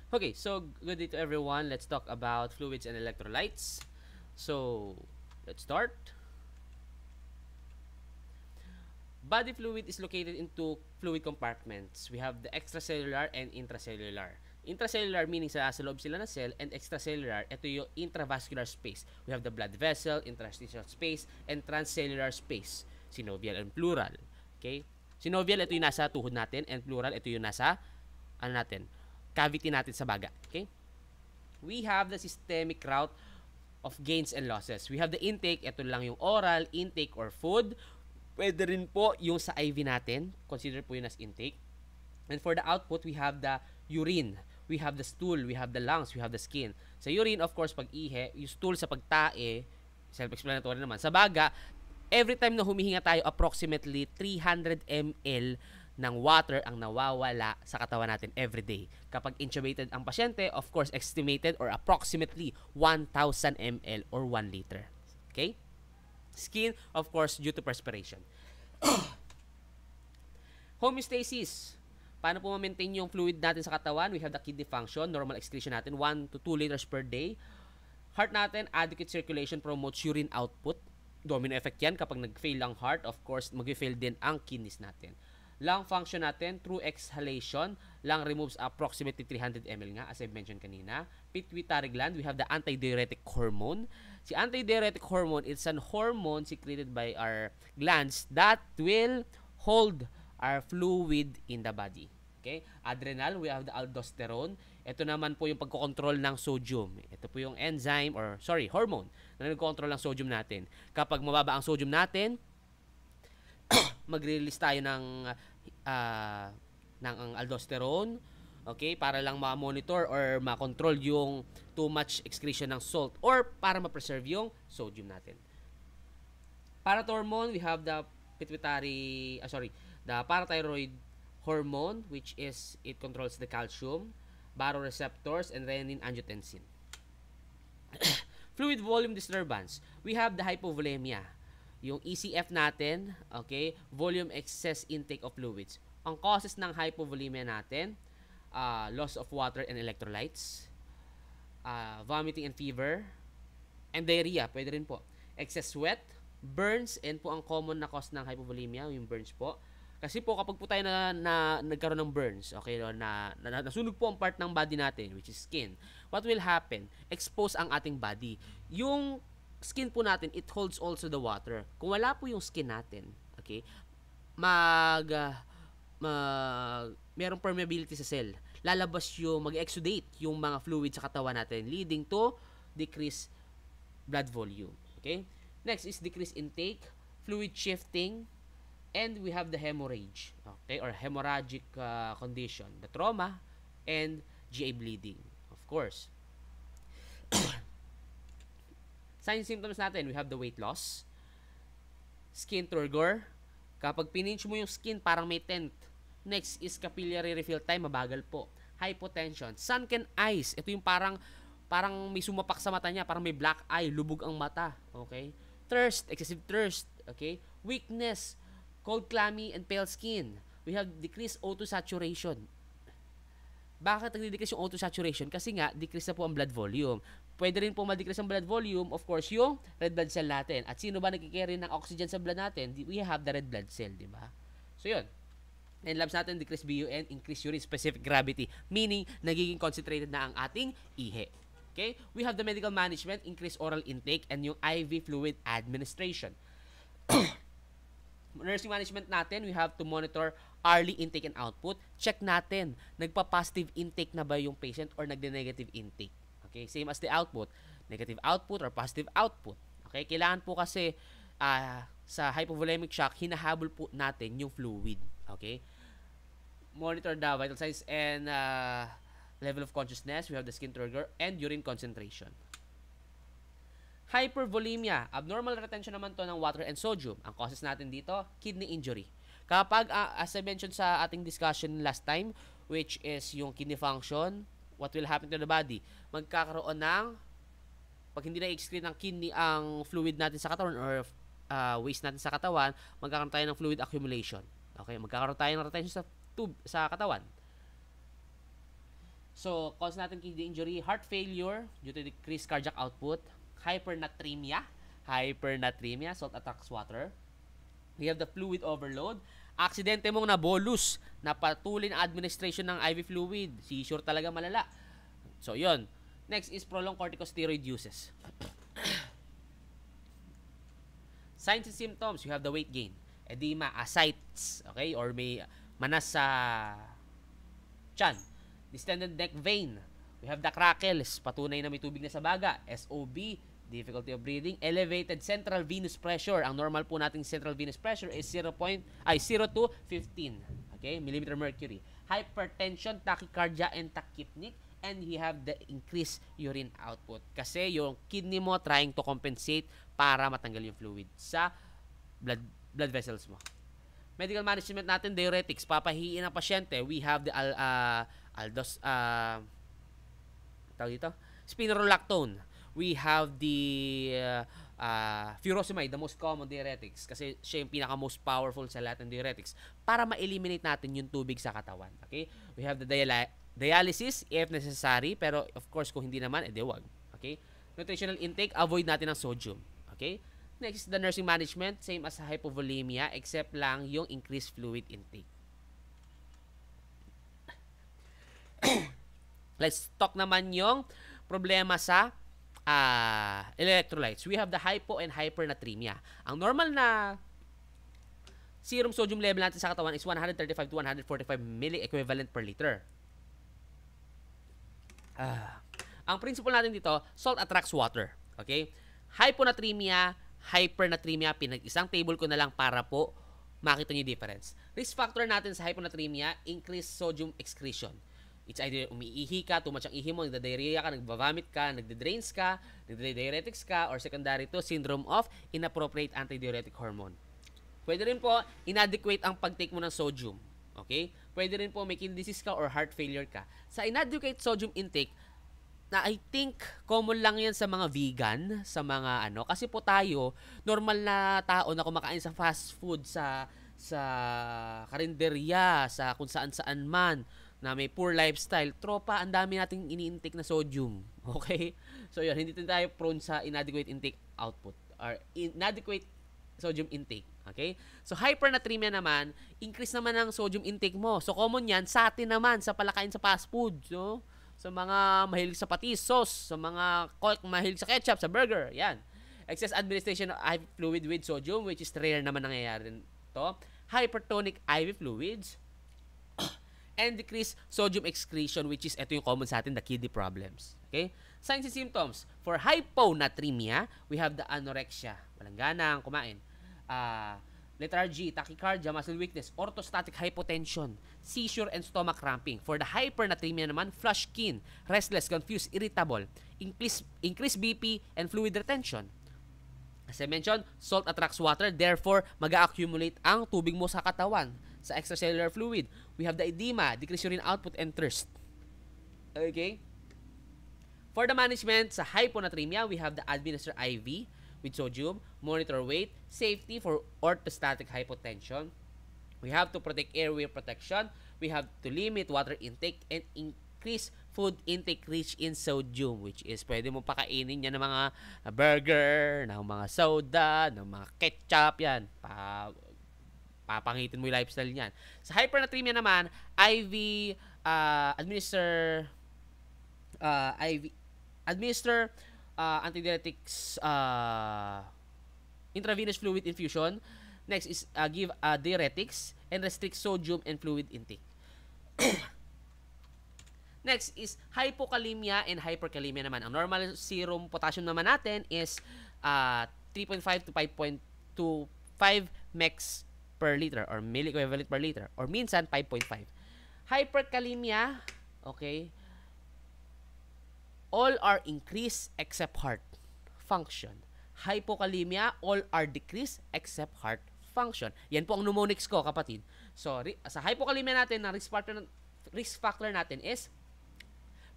Okay, so good day to everyone. Let's talk about fluids and electrolytes. So, let's start. Body fluid is located into fluid compartments. We have the extracellular and intracellular. Intracellular meaning sa loob sila ng cell, and extracellular, ito yung intravascular space. We have the blood vessel, interstitial space, and transcellular space. Synovial and pleural. Okay? Synovial, ito yung nasa tuhod natin, and pleural, ito yung nasa, cavity natin sa baga. Okay? We have the systemic route of gains and losses. We have the intake, ito lang yung oral, intake or food. Pwede rin po yung sa IV natin, consider po yun as intake. And for the output, we have the urine, we have the stool, we have the lungs, we have the skin. Sa urine, of course, pag ihe, yung stool sa pagtae, self-explanatory naman. Sa baga, every time na humihinga tayo, approximately 300 ml ng water ang nawawala sa katawan natin every day. Kapag intubated ang pasyente, of course, estimated or approximately 1,000 ml or 1 liter. Okay? Skin, of course, due to perspiration. Homeostasis. Paano po ma-maintain yung fluid natin sa katawan? We have the kidney function, normal excretion natin, 1 to 2 liters per day. Heart natin, adequate circulation promotes urine output. Domino effect yan. Kapag nag-fail ang heart, of course, mag-fail din ang kidneys natin. Lung function natin, through exhalation, lung removes approximately 300 ml nga, as I mentioned kanina. Pituitary gland, we have the antidiuretic hormone. Si antidiuretic hormone, it's an hormone secreted by our glands that will hold our fluid in the body. Okay? Adrenal, we have the aldosterone. Ito naman po yung pagkocontrol ng sodium. Ito po yung enzyme hormone na nagkocontrol ng sodium natin. Kapag mababa ang sodium natin, mag-release tayo ng aldosterone, okay, para lang ma-monitor or ma-control yung too much excretion ng salt or para ma-preserve yung sodium natin. Parathyroid, we have the the parathyroid hormone, which is it controls the calcium, baroreceptors, and renin-angiotensin. Fluid volume disturbance, we have the hypovolemia. Yung ECF natin, okay, volume excess intake of fluids. Ang causes ng hypovolemia natin, loss of water and electrolytes, vomiting and fever, and diarrhea, pwede rin po. Excess sweat, burns, and po ang common na cause ng hypovolemia, yung burns po. Kasi po kapag po tayo nagkaroon ng burns, okay, nasunog po ang part ng body natin, which is skin, what will happen? Expose ang ating body. Yung skin po natin, it holds also the water. Kung wala po yung skin natin, okay, merong permeability sa cell. Lalabas yung, mag-exudate yung mga fluid sa katawan natin, leading to decreased blood volume. Okay? Next is decreased intake, fluid shifting, and we have the hemorrhage, okay, or hemorrhagic condition, the trauma, and GA bleeding, of course. Signs and symptoms natin, we have the weight loss, skin turgor. Kapag pininch mo yung skin, parang may tent. Next is capillary refill time, mabagal po. Hypotension, sunken eyes. Ito yung parang may sumapak sa mata niya, parang may black eye, lubog ang mata. Okay? Thirst, excessive thirst. Okay? Weakness, cold, clammy, and pale skin. We have decreased O2 saturation. Bakit nagdi-decrease yung O2 saturation? Kasi nga, decrease na po ang blood volume. Pwede rin po ma-decrease ang blood volume, of course, yung red blood cell natin. At sino ba nagkikarry ng oxygen sa blood natin? We have the red blood cell, di ba? So, yun. And labs natin, decrease BUN, increase urine specific gravity, meaning nagiging concentrated na ang ating ihe. Okay? We have the medical management, increase oral intake, and yung IV fluid administration. Nursing management natin, we have to monitor early intake and output. Check natin, nagpa-positive intake na ba yung patient or nagde-negative intake. Okay, same as the output. Negative output or positive output. Okay, kailangan po kasi sa hypovolemic shock, hinahabol po natin yung fluid. Okay? Monitor the vital signs and level of consciousness. We have the skin turgor and urine concentration. Hypervolemia, abnormal retention naman to ng water and sodium. Ang causes natin dito, kidney injury. Kapag, as I mentioned sa ating discussion last time, which is yung kidney function, what will happen to the body? Magkakaroon ng, pag hindi na excrete ng kidney ang fluid natin sa katawan or waste natin sa katawan, magkakaroon tayo ng fluid accumulation. Okay, magkakaroon tayo ng retention sa katawan. So, cause natin kidney injury, heart failure due to decreased cardiac output, hypernatremia, salt attracts water. We have the fluid overload. Aksidente mong nabolus, napatuloy na administration ng IV fluid. Seizure talaga malala. So, yon. Next is prolonged corticosteroid uses. Signs and symptoms, you have the weight gain, edema, ascites, okay, or may manas sa tiyan, distended neck vein. We have the crackles, patunay na may tubig na sa baga, SOB, difficulty of breathing, elevated central venous pressure. Ang normal po nating central venous pressure is 0 to 15, okay, millimeter mercury. Hypertension, tachycardia, and tachypneic. And you have the increased urine output. Kasi yung kidney mo trying to compensate para matanggal yung fluid sa blood vessels mo. Medical management natin, diuretics. Papahiin ang pasyente. We have the spironolactone. We have the furosemide, the most common diuretics. Kasi siya yung pinaka most powerful sa lahat ng diuretics. Para ma-eliminate natin yung tubig sa katawan. Okay? We have the dialysis if necessary, pero of course kung hindi naman, edi wag. Okay? Nutritional intake, avoid natin ang sodium. Okay? Next is the nursing management, same as hypovolemia, except lang yung increased fluid intake. Let's talk naman yung problema sa electrolytes. We have the hypo and hypernatremia. Ang normal na serum sodium level natin sa katawan is 135 to 145 milliequivalent per liter. Ang principle natin dito, salt attracts water. Okay? Hyponatremia, hypernatremia, pinag-isang table ko na lang para po makita nyo yung difference. Risk factor natin sa hyponatremia, increased sodium excretion. It's either umiihi ka, too much ang ihi mo, nagda-diarrhea ka, nagvavomit ka, nagda-drains ka, nagda-diuretics ka, or secondary to syndrome of inappropriate antidiuretic hormone. Pwede rin po, inadequate ang pag-take mo ng sodium. Okay? Pwede rin po may kidney disease ka or heart failure ka. Sa inadequate sodium intake, na I think common lang yan sa mga vegan, sa mga ano, kasi po tayo, normal na tao na kumakain sa fast food, sa karinderya, sa kung saan-saan man, na may poor lifestyle, tropa, ang dami nating ini-intake na sodium. Okay? So yun, hindi tayo prone sa inadequate intake output or inadequate sodium intake. Okay? So, hypernatremia naman, increase naman ang sodium intake mo. So, common yan sa atin naman, sa palakain sa fast food. So, sa mga mahilig sa patis, sauce, sa mga mahilig sa ketchup, sa burger. Yan. Excess administration of IV fluid with sodium, which is rare naman nangyayari to. Hypertonic IV fluids. And decreased sodium excretion, which is ito yung common sa atin, the kidney problems. Okay? Signs and symptoms. For hyponatremia, we have the anorexia. Walang ganang kumain. Lethargy, tachycardia, muscle weakness, orthostatic hypotension, seizure, and stomach cramping. For the hypernatremia naman, flushed skin, restless, confused, irritable, increased BP, and fluid retention. As I mentioned, salt attracts water, therefore, mag-accumulate ang tubig mo sa katawan, sa extracellular fluid. We have the edema, decreased urine output, and thirst. Okay? For the management, sa hyponatremia, we have the administer IV, with sodium, monitor weight, safety for orthostatic hypotension. We have to protect airway protection. We have to limit water intake and increase food intake rich in sodium, which is pwede mo pakainin yan ng mga burger, ng mga soda, ng mga ketchup, yan. Papangitin mo yung lifestyle niyan. Sa hypernatremia naman, administer antidiuretics, intravenous fluid infusion. Next is give diuretics and restrict sodium and fluid intake. Next is hypokalemia and hyperkalemia naman. Ang normal serum potassium naman natin is 3.5 to 5.25 mx per liter or milliequivalent per liter, or minsan 5.5. Hyperkalemia, okay, all are increased except heart function. Hypokalemia, all are decreased except heart function. Yan po ang mnemonics ko, kapatid. So, sa hypokalemia natin, na risk factor natin is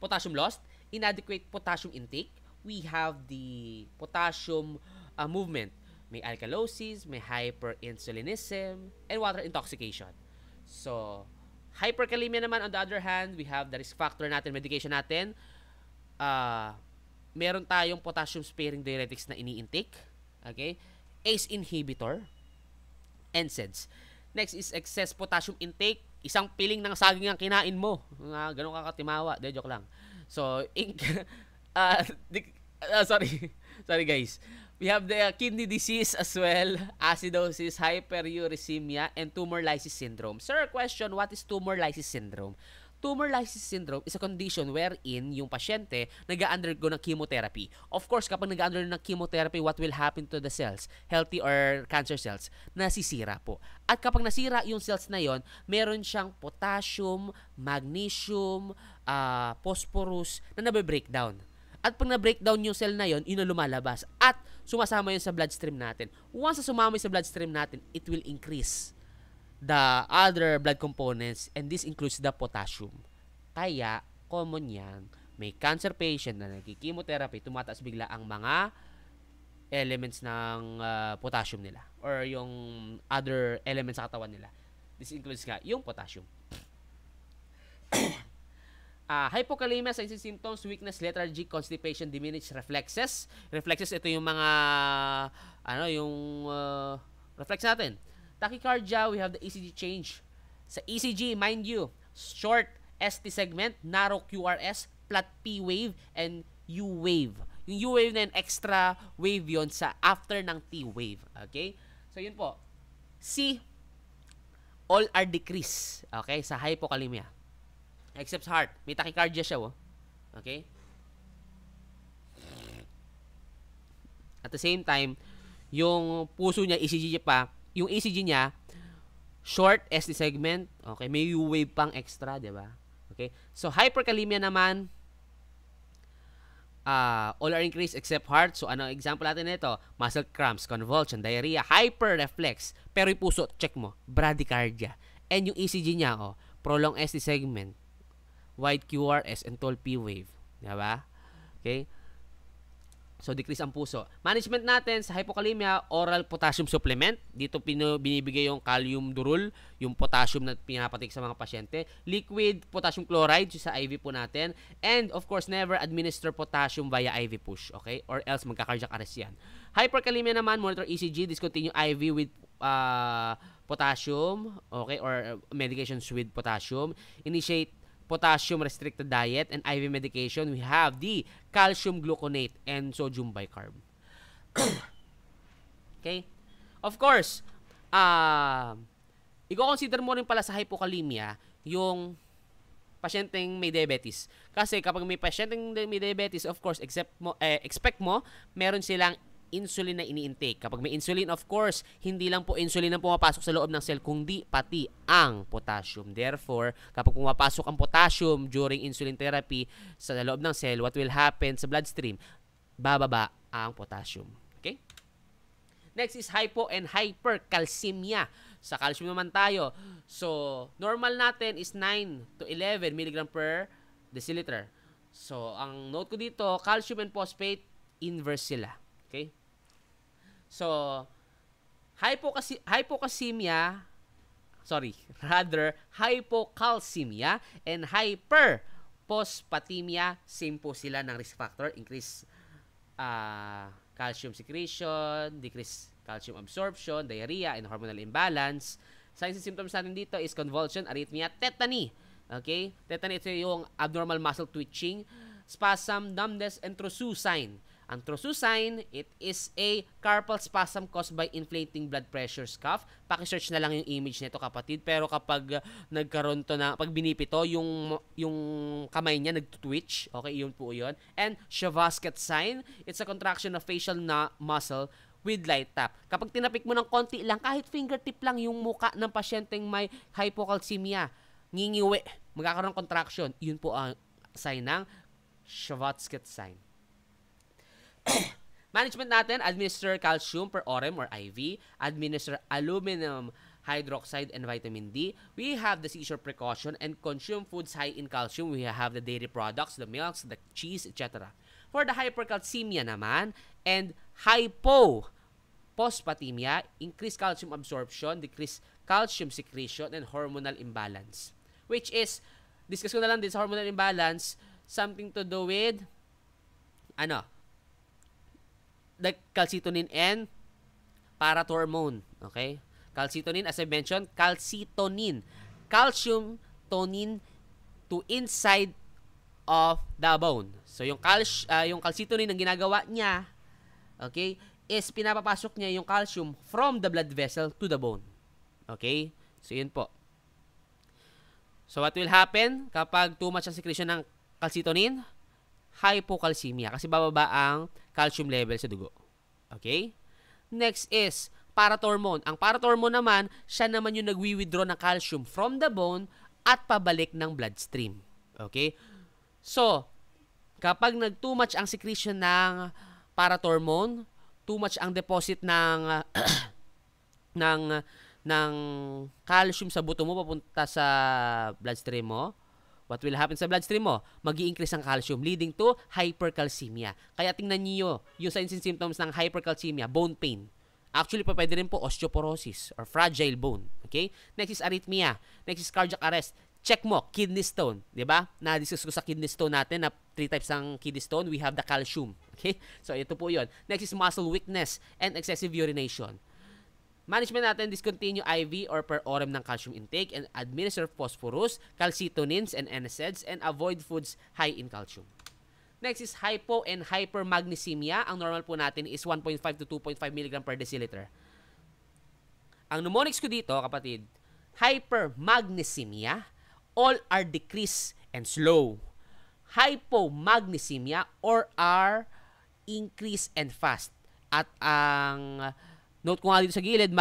potassium loss, inadequate potassium intake. We have the potassium movement. May alkalosis, may hyperinsulinism, and water intoxication. So, Hyperkalemia naman, on the other hand, we have the risk factor natin, medication natin. Meron tayong potassium sparing diuretics na ini-intake. Okay? ACE inhibitor. NSAIDs. Next is excess potassium intake. Isang piling ng saging ang kinain mo. Ganun ka katimawa. De, joke lang. So, sorry. Sorry guys. We have the kidney disease as well, acidosis, hyperuricemia, and tumor lysis syndrome. Sir, question, what is tumor lysis syndrome? Tumor lysis syndrome is a condition wherein yung pasyente nag-undergo ng chemotherapy. Of course, kapag nag-undergo ng chemotherapy, what will happen to the cells? Healthy or cancer cells? Nasisira po. At kapag nasira yung cells na yon, meron siyang potassium, magnesium, phosphorus na nabe-breakdown. At pag na-breakdown yung cell na yon, yun na lumalabas. At sumasama yun sa bloodstream natin. Once na sumama sa bloodstream natin, it will increase the other blood components, and this includes the potassium. Kaya, common yan, may cancer patient na nagki-chemotherapy, tumataas bigla ang mga elements ng potassium nila or yung other elements sa katawan nila. This includes nga yung potassium. Hypokalemia, signs and symptoms, weakness, lethargy, constipation, diminished reflexes. Reflexes, ito yung mga, reflex natin. Tachycardia, we have the ECG change. Sa ECG, mind you, short ST segment, narrow QRS, flat P wave, and U wave. Yung U wave na yun, extra wave yun sa after ng T wave. Okay? So, yun po. C, all are decreased. Okay? Sa hypokalemia. Except heart. May tachycardia siya, oh. Okay? At the same time, yung puso niya, ECG pa, yung ECG niya, short ST segment, okay, may U-wave pang extra, di ba? Okay? So, hyperkalemia naman, all are increased except heart. So, ano example natin nito? Muscle cramps, convulsion, diarrhea, hyperreflex. Pero yung puso, check mo, bradycardia. And yung ECG niya, prolonged ST segment, wide QRS, and tall P wave. Diba? Okay? So, decrease ang puso. Management natin sa hypokalemia, oral potassium supplement. Dito binibigay yung kalium durul, yung potassium na pinapatik sa mga pasyente. Liquid potassium chloride sa IV po natin. And, of course, never administer potassium via IV push. Okay? Or else magka-cardiac arrest yan. Hyperkalemia naman, monitor ECG, discontinue IV with potassium, okay? Or medications with potassium. Initiate potassium restricted diet and IV medication. We have the calcium gluconate and sodium bicarb. Okay? Of course, i-consider mo rin pala sa hypokalemia yung pasyenteng may diabetes. Kasi kapag may pasyenteng may diabetes, of course, expect mo, meron silang insulin na ini-intake. Kapag may insulin, of course, hindi lang po insulin ang pumapasok sa loob ng cell, kundi pati ang potassium. Therefore, kapag pumapasok ang potassium during insulin therapy sa loob ng cell, what will happen sa bloodstream? Bababa ang potassium. Okay? Next is hypo and hypercalcemia. Sa calcium naman tayo. So, normal natin is 9 to 11 mg per deciliter. So, ang note ko dito, calcium and phosphate, inverse sila. Okay? So, hypocalcemia and hyperphosphatemia, same po sila ng risk factor. Increase calcium secretion, decrease calcium absorption, diarrhea, and hormonal imbalance. Signs and symptoms natin dito is convulsion, arrhythmia, tetany. Okay? Tetany, ito yung abnormal muscle twitching, spasm, numbness, and Trousseau sign. Ang Trousseau sign, it is a carpal spasm caused by inflating blood pressure cuff. Paki-search na lang yung image nito, kapatid. Pero kapag nagkaroon to na, pag binipito, yung kamay niya nagtutwitch. Okay, yun po yun. And Shavasket sign, it's a contraction of facial muscle with light tap. Kapag tinapik mo ng konti lang, kahit fingertip lang yung muka ng pasyenteng may hypocalcemia, ngingiwi, magkakaroon ng contraction. Yun po ang sign ng Shavasket sign. Management natin, administer calcium per orem or IV, administer aluminum hydroxide and vitamin D. We have the seizure precaution and consume foods high in calcium. We have the dairy products, the milks, the cheese, etc. For the hypercalcemia naman and hypophosphatemia, increased calcium absorption, decreased calcium secretion, and hormonal imbalance. which is, discuss ko na lang din sa hormonal imbalance, something to do with, the calcitonin and parathormone. Okay? Calcitonin, as I mentioned, calcitonin. Calcium tonin to inside of the bone. So, yung calcitonin ang ginagawa niya, okay, is pinapapasok niya yung calcium from the blood vessel to the bone. Okay? So, yun po. So, what will happen kapag too much ang secretion ng calcitonin? Hypocalcemia. Kasi bababa ang calcium level sa dugo. Okay? Next is parathormone. Ang parathormone naman, siya naman yung nagwi-withdraw ng calcium from the bone at pabalik ng bloodstream. Okay? So, kapag nag-too much ang secretion ng parathormone, too much ang deposit ng ng calcium sa buto mo papunta sa bloodstream mo, what will happen sa bloodstream mo? Mag-i-increase ang calcium leading to hypercalcemia. Kaya tingnan niyo yung signs and symptoms ng hypercalcemia, bone pain. Actually, pwede rin po osteoporosis or fragile bone. Okay? Next is arrhythmia. Next is cardiac arrest. Check mo, kidney stone. Diba? Na-discuss ko sa kidney stone natin na 3 types ng kidney stone. We have the calcium. Okay? So, ito po yun. Next is muscle weakness and excessive urination. Management natin, discontinue IV or per orem ng calcium intake and administer phosphorus, calcitonins and NSAIDs and avoid foods high in calcium. Next is hypo and hypermagnesemia. Ang normal po natin is 1.5 to 2.5 mg per deciliter. Ang mnemonics ko dito, kapatid, hypermagnesemia, all are decreased and slow. Hypomagnesemia or are increased and fast. At ang note ko nga dito sa gilid,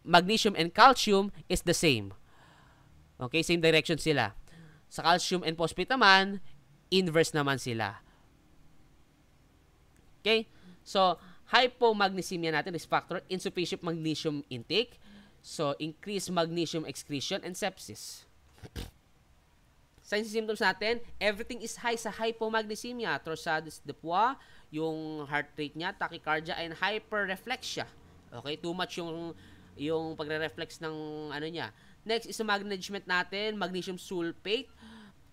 magnesium and calcium is the same. Okay, same direction sila. Sa calcium and phosphate naman, inverse naman sila. Okay? So, hypomagnesemia natin, risk factor, insufficient magnesium intake. So, increased magnesium excretion and sepsis. Signs and symptoms natin, everything is high sa hypomagnesemia. Torsades de poids, yung heart rate niya, tachycardia, and hyperreflexia. Okay? Too much yung pagre-reflex ng ano niya. Next is the management natin, magnesium sulfate,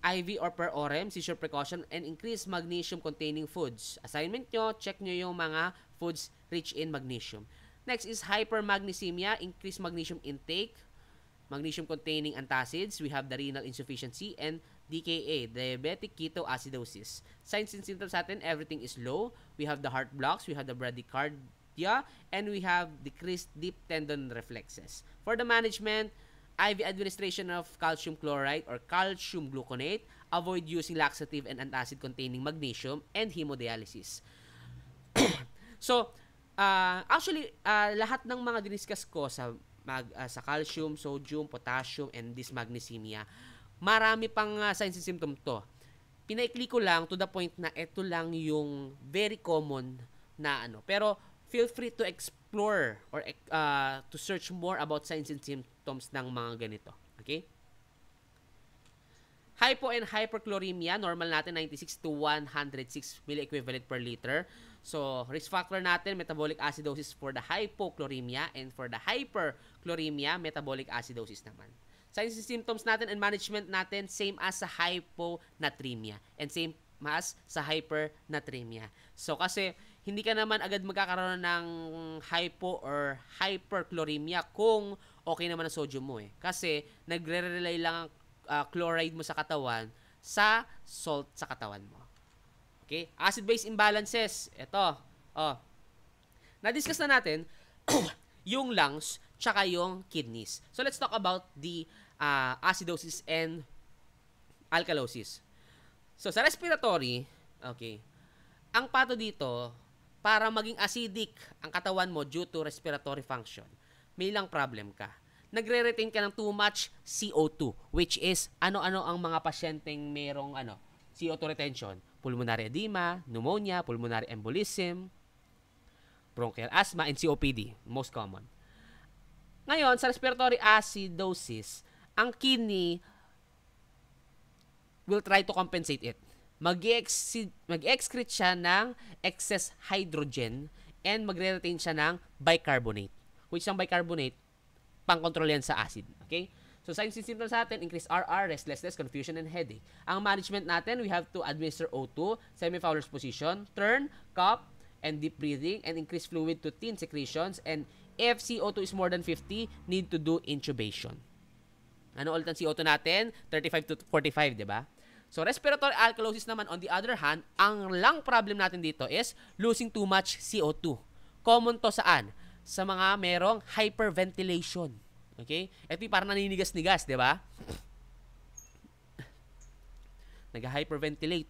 IV or per orem, seizure precaution, and increased magnesium-containing foods. Assignment nyo, check nyo yung mga foods rich in magnesium. Next is hypermagnesemia, increased magnesium intake, magnesium-containing antacids. We have the renal insufficiency and DKA, diabetic ketoacidosis. Signs and symptoms natin, everything is low. We have the heart blocks, we have the bradycardia, and we have decreased deep tendon reflexes. For the management, IV administration of calcium chloride or calcium gluconate, avoid using laxative and antacid containing magnesium, and hemodialysis. So, actually, lahat ng mga diniscuss ko sa calcium, sodium, potassium, and this magnesemia, marami pang signs and symptoms to. Pinaikli ko lang to the point na ito lang yung very common na ano. Pero, feel free to explore or to search more about signs and symptoms ng mga ganito. Okay? Hypo and hyperchloremia, normal natin 96 to 106 milliequivalent per liter. So, risk factor natin, metabolic acidosis for the hypochloremia, and for the hyperchloremia, metabolic acidosis naman. Signs and symptoms natin and management natin, same as sa hyponatremia and same as sa hypernatremia. So, kasi hindi ka naman agad magkakaroon ng hypo or hyperchloremia kung okay naman ang sodium mo eh. Kasi nagre-rely lang ang chloride mo sa katawan sa salt sa katawan mo. Okay? Acid-base imbalances. Ito. Na-discuss na natin yung lungs tsaka yung kidneys. So, let's talk about the acidosis and alkalosis. So, sa respiratory, okay, ang pato dito, para maging acidic ang katawan mo due to respiratory function, may lang problem ka. Nagre-retain ka ng too much CO2, which is ano-ano ang mga pasyenteng merong CO2 retention. Pulmonary edema, pneumonia, pulmonary embolism, bronchial asthma, and COPD, most common. Ngayon, sa respiratory acidosis, ang kidney will try to compensate it. Mag-excrete siya ng excess hydrogen and magre-retain siya ng bicarbonate. Which ang bicarbonate, pang-control yan sa acid. Okay? So, signs and symptoms natin, increase RR, restlessness, confusion, and headache. Ang management natin, we have to administer O2, semi-Fowler's position, turn, cup, and deep breathing, and increase fluid to thin secretions, and if CO2 is more than 50, need to do intubation. Ano ulit ang CO2 natin? 35 to 45, di ba? So, respiratory alkalosis naman, on the other hand, ang lung problem natin dito is losing too much CO2. Common to saan? Sa mga merong hyperventilation. Okay? Ito yung parang naninigas-nigas, di ba? Nag-hyperventilate.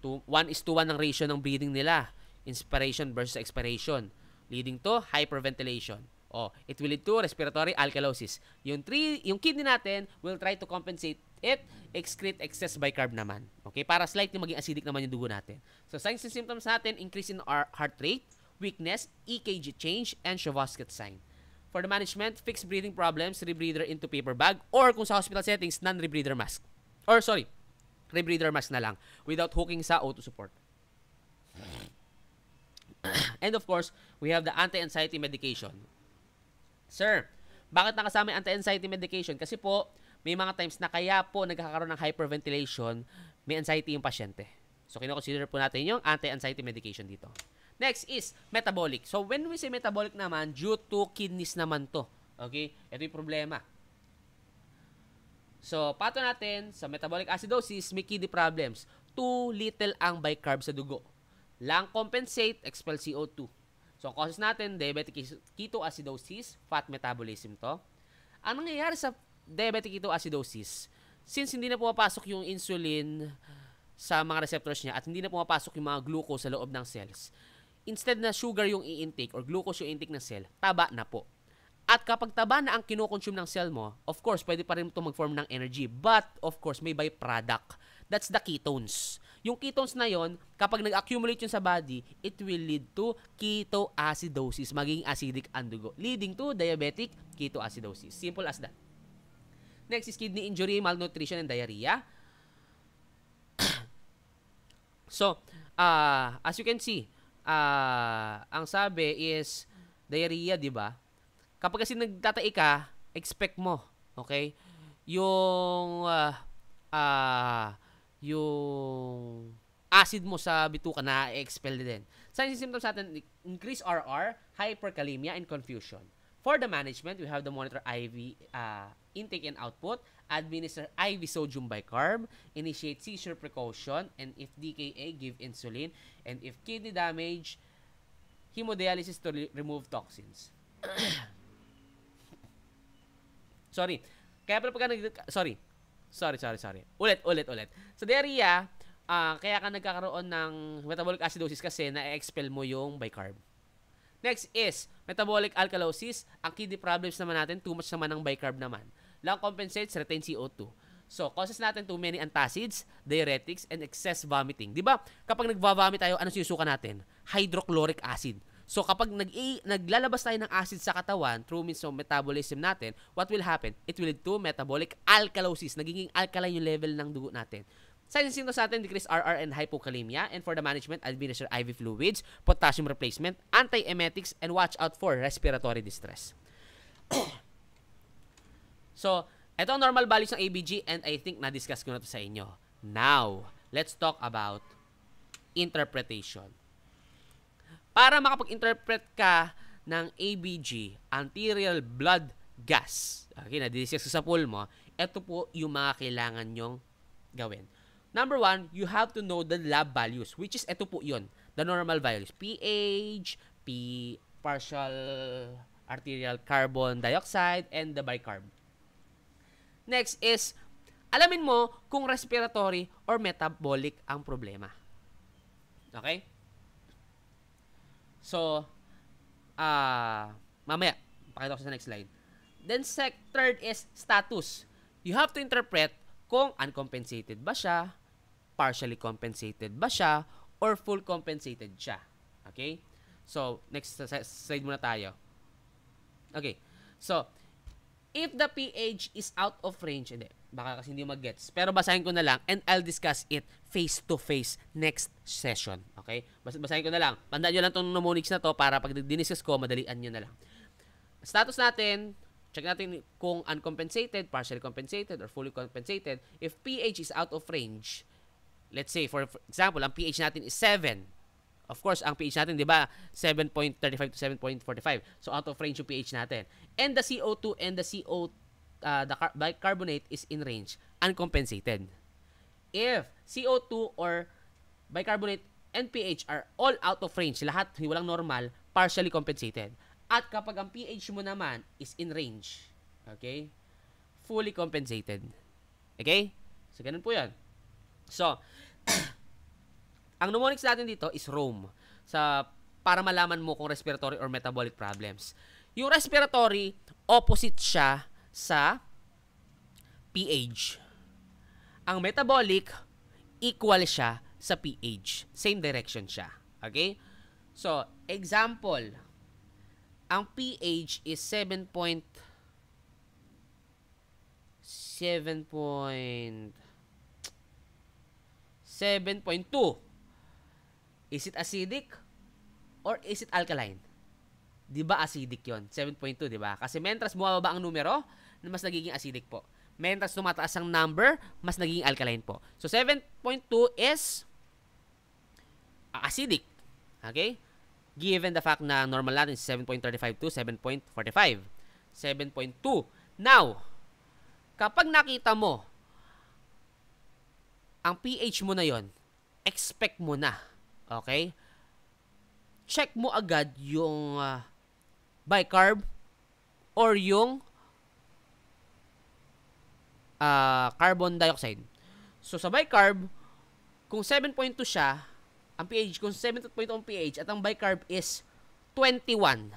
1:1 ang ratio ng breathing nila. Inspiration versus expiration. Leading to hyperventilation. It will lead to respiratory alkalosis. Yung kidney natin will try to compensate it, excrete excess bicarb naman. Okay? Para slightly maging acidic naman yung dugo natin. So, signs and symptoms natin, increase in our heart rate, weakness, EKG change, and Chauveau-Scott sign. For the management, fixed breathing problems, rebreather into paper bag, or kung sa hospital settings, non-rebreather mask. Rebreather mask na lang without hooking sa O2 support. And of course, we have the anti-anxiety medication. Sir, bakit nakasama yung anti-anxiety medication? Kasi po, may mga times na kaya po nagkakaroon ng hyperventilation, may anxiety yung pasyente. So, kino-consider po natin yung anti-anxiety medication dito. Next is metabolic. So, when we say metabolic naman, due to kidneys naman to. Okay? Ito yung problema. So, pato natin, sa metabolic acidosis, may kidney problems. Too little ang bicarb sa dugo. Lung compensate, expel CO2. So, ang causes natin, diabetic ketoacidosis, fat metabolism to. Ang nangyayari sa diabetic ketoacidosis, since hindi na pumapasok yung insulin sa mga receptors niya at hindi na pumapasok yung mga glucose sa loob ng cells, instead na sugar yung i-intake or glucose yung intake ng cell, taba na po. At kapag taba na ang kinoconsume ng cell mo, of course, pwede pa rin ito mag-form ng energy. But, of course, may byproduct. That's the ketones. Yung ketones na yon, kapag nag-accumulate yun sa body, it will lead to ketoacidosis, maging acidic ang dugo, leading to diabetic ketoacidosis. Simple as that. Next is kidney injury, malnutrition, and diarrhea. So, as you can see, ang sabi is diarrhea, di ba? Kapag kasi nagtatai ka, expect mo, okay? Yung acid mo sa bituka na expel din. Signs and symptoms natin, increase RR, hyperkalemia, and confusion. For the management, we have the monitor IV intake and output, administer IV sodium bicarb, initiate seizure precaution, and if DKA, give insulin, and if kidney damage, hemodialysis to remove toxins. Sorry. Kaya pala pagka Sorry. Ulit. Sa diarrhea, kaya ka nagkakaroon ng metabolic acidosis kasi na-expel mo yung bicarb. Next is metabolic alkalosis. Ang kidney problems naman natin, too much naman ng bicarb naman. Lung compensates, retain CO2. So, causes natin too many antacids, diuretics, and excess vomiting. Di ba? Kapag nagva-vomit tayo, ano sinusuka natin? Hydrochloric acid. So, kapag naglalabas tayo ng acid sa katawan through means of metabolism natin, what will happen? It will lead to metabolic alkalosis. Nagiging alkaline yung level ng dugo natin. Signs and symptoms natin, decrease RR and hypokalemia. And for the management, administer IV fluids, potassium replacement, antiemetics, and watch out for respiratory distress. So, ito ang normal values ng ABG and I think na-discuss ko na ito sa inyo. Now, let's talk about interpretation. Para makapag-interpret ka ng ABG, arterial blood gas, okay, na-discuss ko sa pool mo, ito po yung mga kailangan nyong gawin. Number 1, you have to know the lab values, which is ito po yun, the normal values. pH, partial arterial carbon dioxide, and the bicarb. Next is, alamin mo kung respiratory or metabolic ang problema. Okay? So, mamaya, pakita ko sa next slide. Then, third is status. You have to interpret kung uncompensated ba siya, partially compensated ba siya, or full compensated siya. Okay? So, next slide muna tayo. Okay. So, if the pH is out of range, hindi, baka kasi hindi mag-gets. Pero basahin ko na lang and I'll discuss it face-to-face next session. Okay? Basahin ko na lang. Tandaan nyo lang itong mnemonics na to para pag diniscuss ko, madalian nyo na lang. Status natin, Check natin kung uncompensated, partially compensated, or fully compensated. If pH is out of range, let's say, for example, ang pH natin is 7. Of course, ang pH natin, di ba, 7.35 to 7.45. So, out of range yung pH natin. And the CO2 and the the bicarbonate is in range, uncompensated. If CO2 or bicarbonate and pH are all out of range, lahat walang normal, partially compensated. At kapag ang pH mo naman is in range, okay, fully compensated. Okay? So, ganun po yan. So, ang mnemonics natin dito is Rome. Para malaman mo kung respiratory or metabolic problems. Yung respiratory, opposite siya sa pH. Ang metabolic, equal siya sa pH. Same direction siya. Okay? So, example, ang pH is 7.2. Is it acidic or is it alkaline? Di ba acidic yon? 7.2, di ba? Kasi mentras bumababa ang numero, mas nagiging acidic po. Mentras tumataas ang number, mas nagiging alkaline po. So, 7.2 is acidic. Okay? Given the fact na normal natin is 7.35 to 7.45. 7.2. Now, kapag nakita mo ang pH mo na yon, expect mo na. Okay? Check mo agad yung bicarb or yung carbon dioxide. So, sa bicarb, kung 7.2 siya, ang pH, kung 7.2 ang pH at ang bicarb is 21.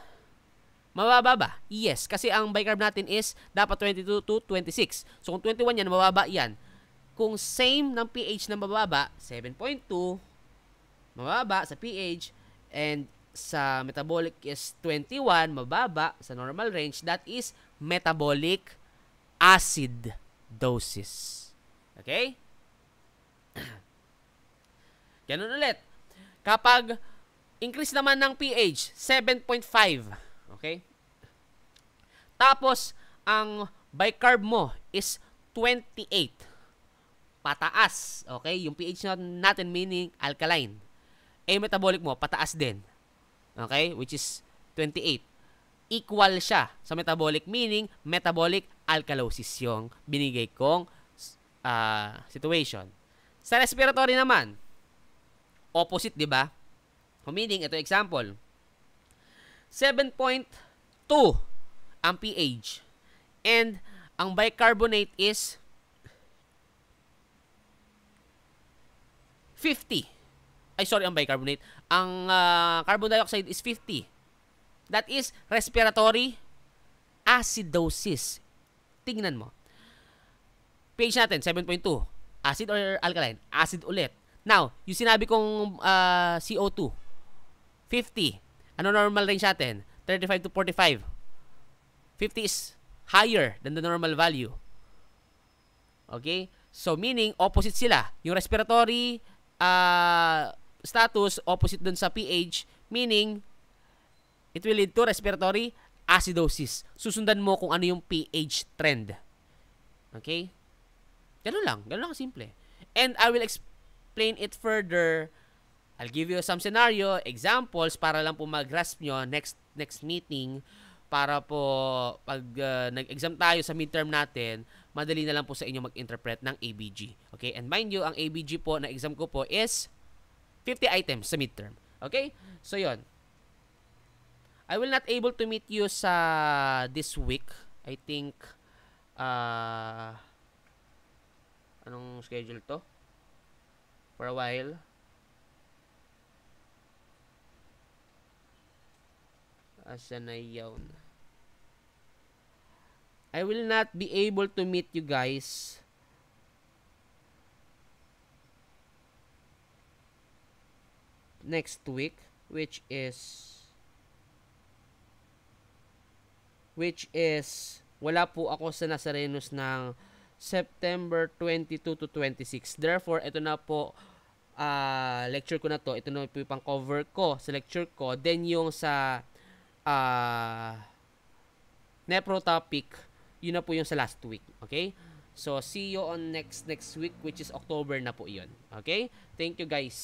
Mababa ba? Yes, kasi ang bicarb natin is dapat 22 to 26. So, kung 21 yan, mababa yan. Kung same ng pH na mababa, 7.2, mababa sa pH, and sa metabolic is 21, mababa sa normal range, that is metabolic acidosis. Okay? Ganun ulit. Kapag increase naman ng pH, 7.5. Okay? Tapos, ang bicarb mo is 28. Pataas. Okay? Yung pH natin meaning alkaline. Metabolic mo, pataas din. Okay? Which is 28. Equal siya sa metabolic, meaning metabolic alkalosis yung binigay kong situation. Sa respiratory naman, opposite, di ba? Meaning, ito example. 7.2 ang pH. And ang bicarbonate is 50. Ang bicarbonate. Ang carbon dioxide is 50. That is respiratory acidosis. Tingnan mo. pH natin, 7.2. Acid or alkaline? Acid ulit. Now, yung sinabi kong CO2, 50. Ano normal range natin? 35 to 45. 50 is higher than the normal value. Okay? So, meaning, opposite sila. Yung respiratory status, opposite dun sa pH, meaning, it will lead to respiratory acidosis. Susundan mo kung ano yung pH trend. Okay? Ganun lang simple. And I will explain it further. I'll give you some scenario, examples, para lang po mag-grasp nyo next meeting, para po pag nag-exam tayo sa midterm natin, madali na lang po sa inyo mag-interpret ng ABG. Okay? And mind you, ang ABG po na exam ko po is 50 items sa midterm. Okay? So, yon. I will not able to meet you sa this week. I think, anong schedule to? For a while. Asa na yun? I will not be able to meet you guys next week, which is wala po ako sa Nazarenos ng September 22 to 26. Therefore, ito na po lecture ko na to. Ito na po yung pang cover ko sa lecture ko. Then yung sa Nephro topic, yun na po yung sa last week. Okay? So, see you on next week, which is October na po yun. Okay? Thank you, guys.